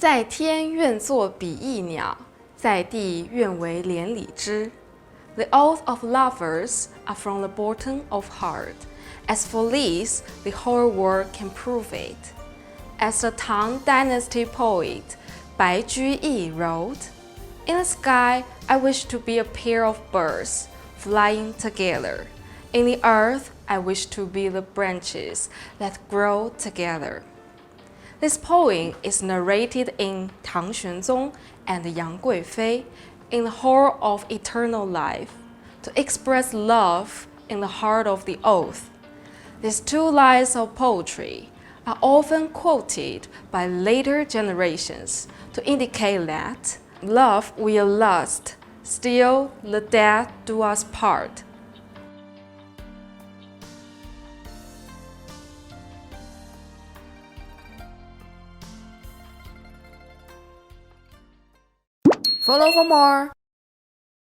在天愿作比翼鸟，在地愿为连理枝。The oath of lovers are from the bottom of heart. As for these, the whole world can prove it. As the Tang Dynasty poet Bai Juyi wrote, "In the sky, I wish to be a pair of birds flying together. In the earth, I wish to be the branches that grow together." This poem is narrated in Tang Xuanzong and Yang Guifei in the Hall of Eternal Life to express love in the heart of the oath. These two lines of poetry are often quoted by later generations to indicate that love will last, still the death do us part. Follow for more.